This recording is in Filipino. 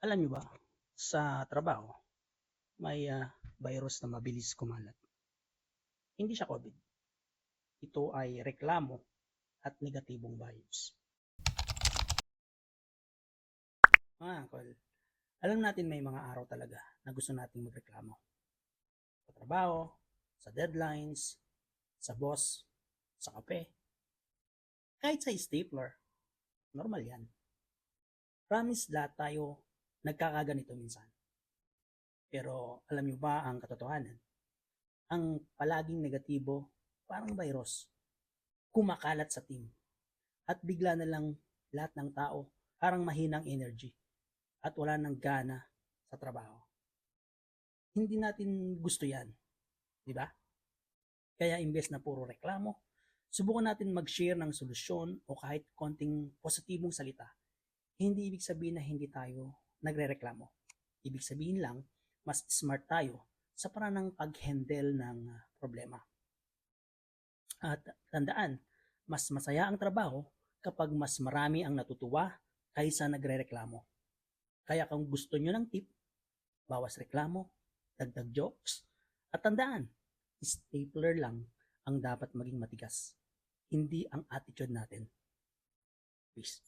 Alam niyo ba, sa trabaho, may virus na mabilis kumalat. Hindi siya COVID. Ito ay reklamo at negatibong vibes. Mga uncle, alam natin may mga araw talaga na gusto nating magreklamo. Sa trabaho, sa deadlines, sa boss, sa kape, kahit sa stapler. Normal yan. Promise lahat tayo nagkakaganito minsan. Pero alam niyo ba ang katotohanan? Ang palaging negatibo, parang virus, kumakalat sa team. At bigla na lang lahat ng tao parang mahinang energy at wala nang gana sa trabaho. Hindi natin gusto yan, di ba? Kaya imbes na puro reklamo, subukan natin mag-share ng solusyon o kahit konting positibong salita. Hindi ibig sabihin na hindi tayo nagrereklamo. Ibig sabihin lang, mas smart tayo sa paraan ng pag-handle ng problema. At tandaan, mas masaya ang trabaho kapag mas marami ang natutuwa kaysa nagrereklamo. Kaya kung gusto nyo ng tip, bawas reklamo, dagdag jokes, at tandaan, stapler lang ang dapat maging matigas, hindi ang attitude natin. Peace.